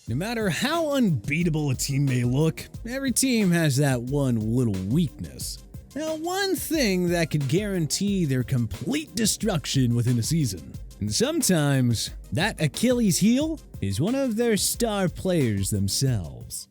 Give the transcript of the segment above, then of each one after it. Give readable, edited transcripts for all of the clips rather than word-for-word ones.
No matter how unbeatable a team may look, every team has that one little weakness. Now, one thing that could guarantee their complete destruction within a season. And sometimes, that Achilles heel is one of their star players themselves.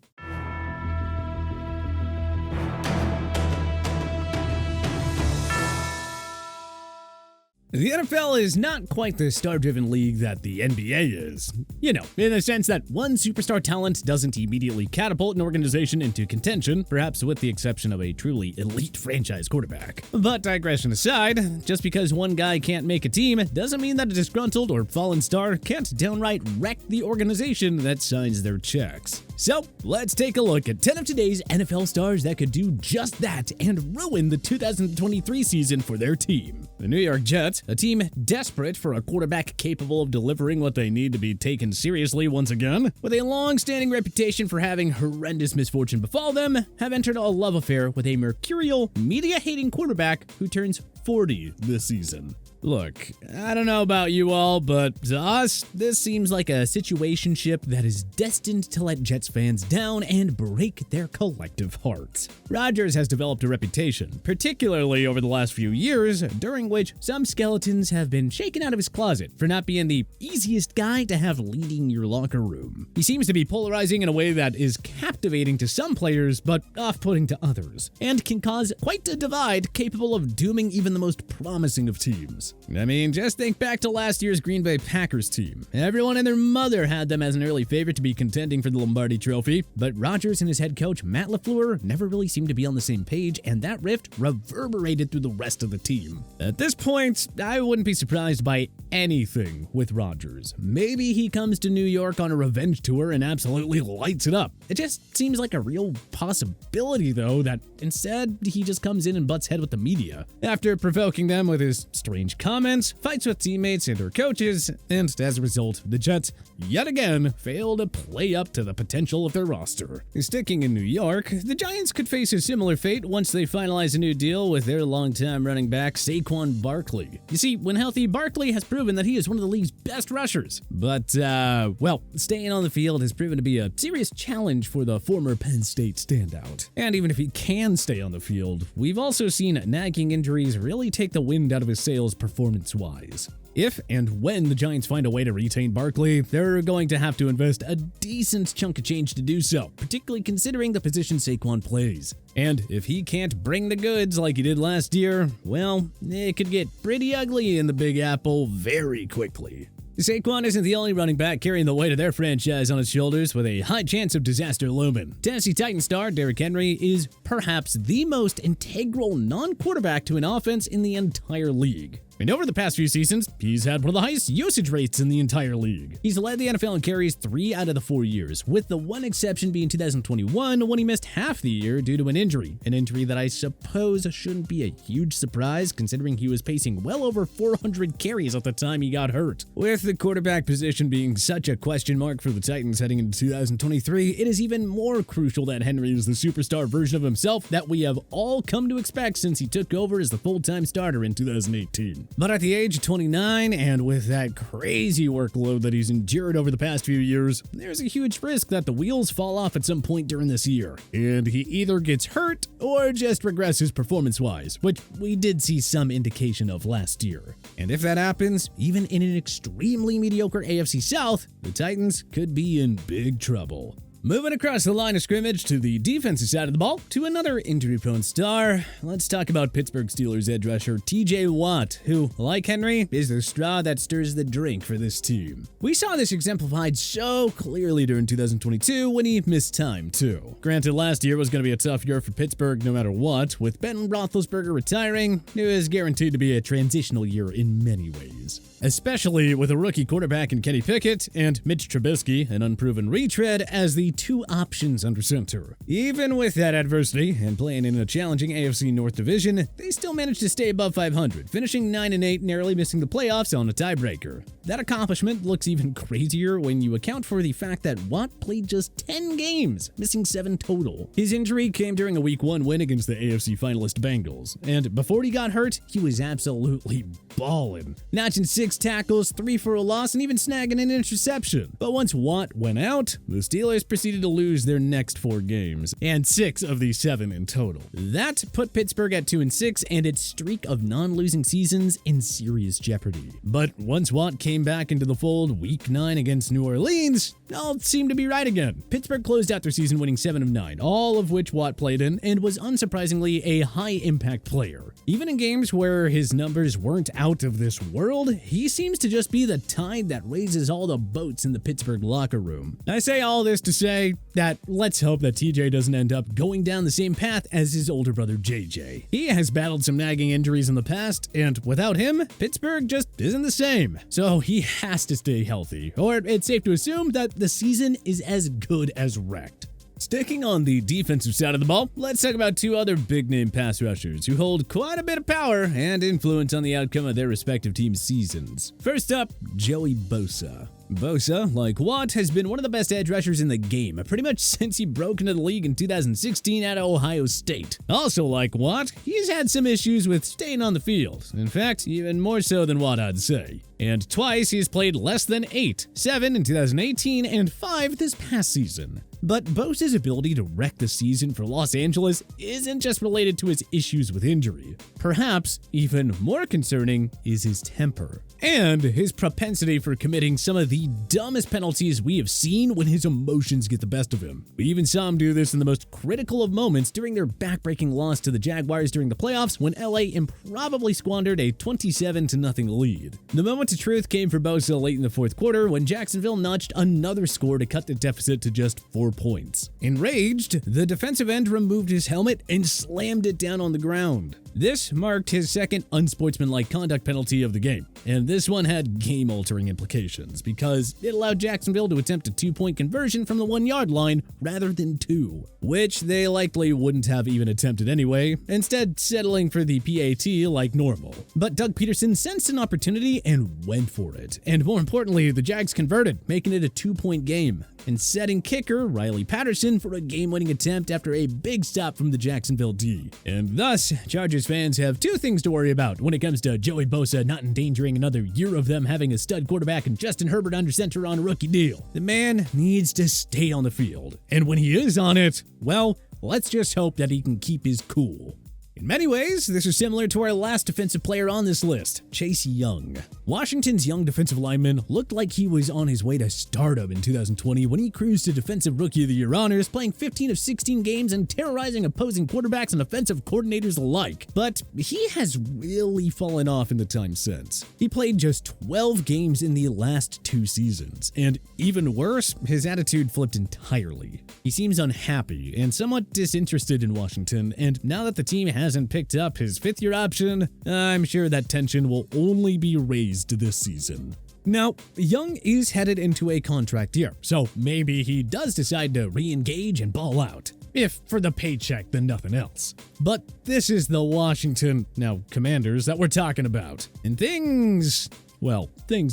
The NFL is not quite the star-driven league that the NBA is. You know, in the sense that one superstar talent doesn't immediately catapult an organization into contention, perhaps with the exception of a truly elite franchise quarterback. But digression aside, just because one guy can't make a team doesn't mean that a disgruntled or fallen star can't downright wreck the organization that signs their checks. So, let's take a look at 10 of today's NFL stars that could do just that and ruin the 2023 season for their team. The New York Jets, a team desperate for a quarterback capable of delivering what they need to be taken seriously once again, with a long-standing reputation for having horrendous misfortune befall them, have entered a love affair with a mercurial, media-hating quarterback who turns 40 this season. Look, I don't know about you all, but to us, this seems like a situationship that is destined to let Jets fans down and break their collective hearts. Rodgers has developed a reputation, particularly over the last few years, during which some skeletons have been shaken out of his closet for not being the easiest guy to have leading your locker room. He seems to be polarizing in a way that is captivating to some players, but off-putting to others, and can cause quite a divide capable of dooming even the most promising of teams. I mean, just think back to last year's Green Bay Packers team. Everyone and their mother had them as an early favorite to be contending for the Lombardi Trophy, but Rodgers and his head coach Matt LaFleur never really seemed to be on the same page, and that rift reverberated through the rest of the team. At this point, I wouldn't be surprised by anything with Rodgers. Maybe he comes to New York on a revenge tour and absolutely lights it up. It just seems like a real possibility, though, that instead he just comes in and butts head with the media. After provoking them with his strange comments, fights with teammates and or coaches, and as a result, the Jets yet again fail to play up to the potential of their roster. Sticking in New York, the Giants could face a similar fate once they finalize a new deal with their longtime running back Saquon Barkley. You see, when healthy, Barkley has proven that he is one of the league's best rushers. But, well, staying on the field has proven to be a serious challenge for the former Penn State standout. And even if he can stay on the field, we've also seen nagging injuries really take the wind out of his sails performance-wise. If and when the Giants find a way to retain Barkley, they're going to have to invest a decent chunk of change to do so, particularly considering the position Saquon plays. And if he can't bring the goods like he did last year, well, it could get pretty ugly in the Big Apple very quickly. Saquon isn't the only running back carrying the weight of their franchise on his shoulders, with a high chance of disaster looming. Tennessee Titans star Derrick Henry is perhaps the most integral non-quarterback to an offense in the entire league. And over the past few seasons, he's had one of the highest usage rates in the entire league. He's led the NFL in carries 3 out of the 4 years, with the one exception being 2021 when he missed half the year due to an injury that I suppose shouldn't be a huge surprise considering he was pacing well over 400 carries at the time he got hurt. With the quarterback position being such a question mark for the Titans heading into 2023, it is even more crucial that Henry is the superstar version of himself that we have all come to expect since he took over as the full-time starter in 2018. But at the age of 29, and with that crazy workload that he's endured over the past few years, there's a huge risk that the wheels fall off at some point during this year, and he either gets hurt or just regresses performance-wise, which we did see some indication of last year. And if that happens, even in an extremely mediocre AFC South, the Titans could be in big trouble. Moving across the line of scrimmage to the defensive side of the ball, to another injury-prone star, let's talk about Pittsburgh Steelers edge rusher TJ Watt, who, like Henry, is the straw that stirs the drink for this team. We saw this exemplified so clearly during 2022 when he missed time, too. Granted, last year was going to be a tough year for Pittsburgh no matter what. With Ben Roethlisberger retiring, it was guaranteed to be a transitional year in many ways. Especially with a rookie quarterback in Kenny Pickett and Mitch Trubisky, an unproven retread, as the two options under center. Even with that adversity and playing in a challenging AFC North division, they still managed to stay above 500, finishing 9-8, narrowly missing the playoffs on a tiebreaker. that accomplishment looks even crazier when you account for the fact that Watt played just 10 games, missing 7 total. His injury came during a Week 1 win against the AFC finalist Bengals, and before he got hurt, he was absolutely ballin', notching 6 tackles, 3 for a loss, and even snagging an interception. But once Watt went out, the Steelers proceeded to lose their next 4 games, and 6 of the 7 in total. That put Pittsburgh at 2-6 and its streak of non-losing seasons in serious jeopardy. But once Watt came back into the fold Week 9 against New Orleans, all seemed to be right again. Pittsburgh closed out their season winning 7 of 9, all of which Watt played in, and was unsurprisingly a high-impact player. Even in games where his numbers weren't out of this world, he seems to just be the tide that raises all the boats in the Pittsburgh locker room. I say all this to say that let's hope that TJ doesn't end up going down the same path as his older brother JJ. He has battled some nagging injuries in the past, and without him, Pittsburgh just isn't the same. So he has to stay healthy, or it's safe to assume that the season is as good as wrecked. Sticking on the defensive side of the ball, let's talk about 2 other big-name pass rushers who hold quite a bit of power and influence on the outcome of their respective teams' seasons. First up, Joey Bosa. Bosa, like Watt, has been one of the best edge rushers in the game, pretty much since he broke into the league in 2016 at Ohio State. Also like Watt, he's had some issues with staying on the field. In fact, even more so than Watt, I'd say. And twice he's played less than 8, 7 in 2018 and 5 this past season. But Bosa's ability to wreck the season for Los Angeles isn't just related to his issues with injury. Perhaps even more concerning is his temper, and his propensity for committing some of the dumbest penalties we have seen when his emotions get the best of him. We even saw him do this in the most critical of moments during their backbreaking loss to the Jaguars during the playoffs when LA improbably squandered a 27-0 lead. The moment of truth came for Bosa late in the 4th quarter when Jacksonville notched another score to cut the deficit to just 4 points. Enraged, the defensive end removed his helmet and slammed it down on the ground. This marked his second unsportsmanlike conduct penalty of the game, and this one had game-altering implications because it allowed Jacksonville to attempt a 2-point conversion from the 1-yard line rather than 2, which they likely wouldn't have even attempted anyway, instead settling for the PAT like normal. But Doug Peterson sensed an opportunity and went for it, and more importantly, the Jags converted, making it a 2-point game, and setting kicker Riley Patterson for a game-winning attempt after a big stop from the Jacksonville D. And thus, Chargers fans have 2 things to worry about when it comes to Joey Bosa not endangering another year of them having a stud quarterback and Justin Herbert under center on a rookie deal. The man needs to stay on the field, and when he is on it, well, let's just hope that he can keep his cool. In many ways, this is similar to our last defensive player on this list, Chase Young. Washington's young defensive lineman looked like he was on his way to stardom in 2020 when he cruised to Defensive Rookie of the Year honors, playing 15 of 16 games and terrorizing opposing quarterbacks and offensive coordinators alike. But he has really fallen off in the time since. He played just 12 games in the last 2 seasons, and even worse, his attitude flipped entirely. He seems unhappy and somewhat disinterested in Washington, and now that the team hasn't picked up his 5th-year option, I'm sure that tension will only be raised this season. Now, Young is headed into a contract year, so maybe he does decide to re-engage and ball out. If for the paycheck, then nothing else. But this is the Washington, now Commanders, that we're talking about. And things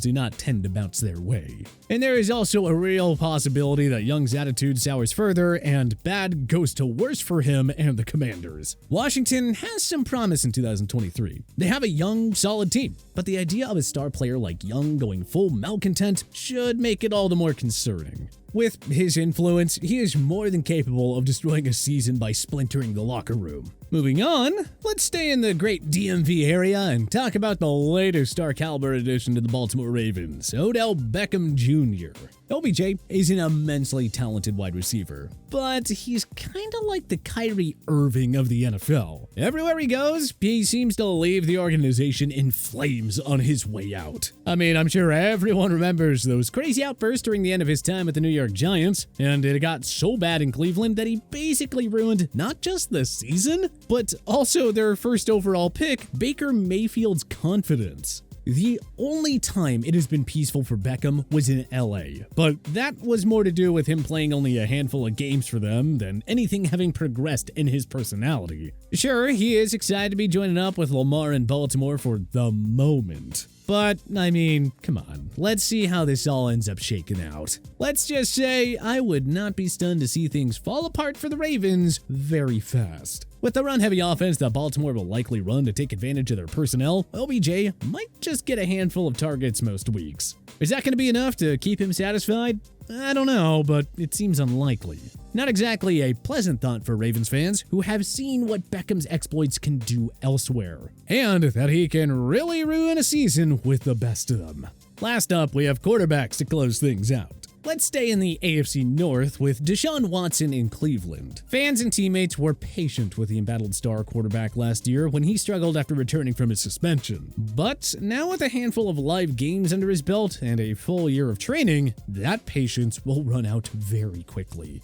do not tend to bounce their way. And there is also a real possibility that Young's attitude sours further and bad goes to worse for him and the Commanders. Washington has some promise in 2023. They have a young, solid team, but the idea of a star player like Young going full malcontent should make it all the more concerning. With his influence, he is more than capable of destroying a season by splintering the locker room. Moving on, let's stay in the great DMV area and talk about the latest star caliber addition to the Baltimore Ravens, Odell Beckham Jr. OBJ is an immensely talented wide receiver, but he's kinda like the Kyrie Irving of the NFL. Everywhere he goes, he seems to leave the organization in flames on his way out. I mean, I'm sure everyone remembers those crazy outbursts during the end of his time with the New York Giants, and it got so bad in Cleveland that he basically ruined not just the season, but also their first overall pick, Baker Mayfield's confidence. The only time it has been peaceful for Beckham was in LA, but that was more to do with him playing only a handful of games for them than anything having progressed in his personality. Sure, he is excited to be joining up with Lamar in Baltimore for the moment, But, I mean, come on. Let's see how this all ends up shaking out. Let's just say I would not be stunned to see things fall apart for the Ravens very fast. With the run-heavy offense that Baltimore will likely run to take advantage of their personnel, OBJ might just get a handful of targets most weeks. Is that going to be enough to keep him satisfied? I don't know, but it seems unlikely. Not exactly a pleasant thought for Ravens fans who have seen what Beckham's exploits can do elsewhere, and that he can really ruin a season with the best of them. Last up, we have quarterbacks to close things out. Let's stay in the AFC North with Deshaun Watson in Cleveland. Fans and teammates were patient with the embattled star quarterback last year when he struggled after returning from his suspension. But now with a handful of live games under his belt and a full year of training, that patience will run out very quickly.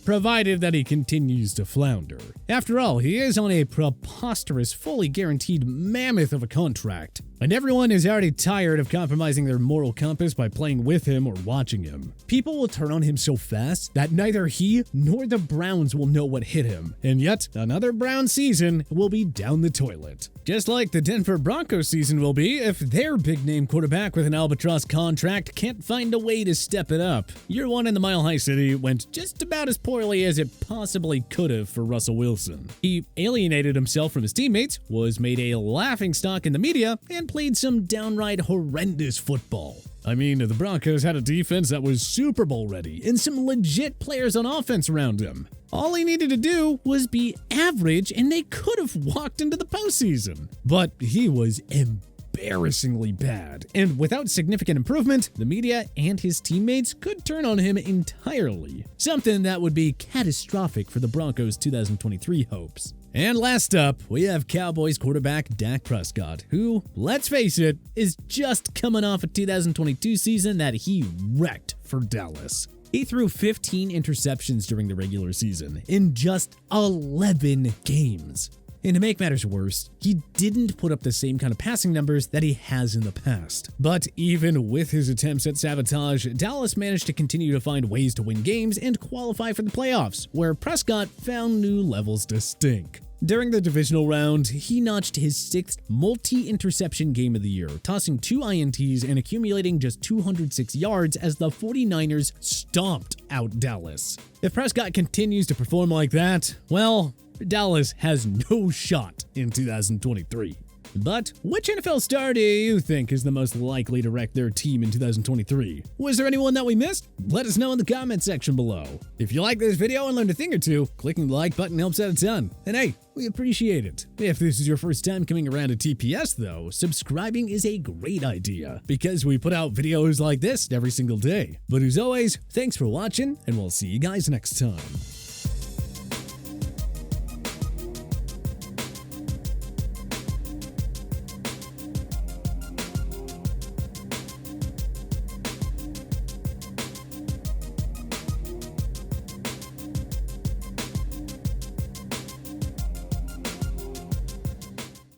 Provided that he continues to flounder. After all, he is on a preposterous, fully guaranteed mammoth of a contract, and everyone is already tired of compromising their moral compass by playing with him or watching him. People will turn on him so fast that neither he nor the Browns will know what hit him, and yet another Brown season will be down the toilet. Just like the Denver Broncos season will be if their big-name quarterback with an albatross contract can't find a way to step it up. Year one in the Mile High City went just about as poorly as it possibly could have for Russell Wilson. He alienated himself from his teammates, was made a laughingstock in the media, and played some downright horrendous football. I mean, the Broncos had a defense that was Super Bowl ready and some legit players on offense around him. All he needed to do was be average and they could have walked into the postseason. But he was embarrassingly bad, and without significant improvement, the media and his teammates could turn on him entirely. Something that would be catastrophic for the Broncos' 2023 hopes. And last up, we have Cowboys quarterback Dak Prescott, who, let's face it, is just coming off a 2022 season that he wrecked for Dallas. He threw 15 interceptions during the regular season in just 11 games. And to make matters worse, he didn't put up the same kind of passing numbers that he has in the past. But even with his attempts at sabotage, Dallas managed to continue to find ways to win games and qualify for the playoffs, where Prescott found new levels to stink. During the divisional round, he notched his 6th multi-interception game of the year, tossing 2 INTs and accumulating just 206 yards as the 49ers stomped out Dallas. If Prescott continues to perform like that, well, Dallas has no shot in 2023. But which NFL star do you think is the most likely to wreck their team in 2023? Was there anyone that we missed? Let us know in the comment section below. If you like this video and learned a thing or two, clicking the like button helps out a ton. And hey, we appreciate it. If this is your first time coming around to TPS though, subscribing is a great idea because we put out videos like this every single day. But as always, thanks for watching and we'll see you guys next time.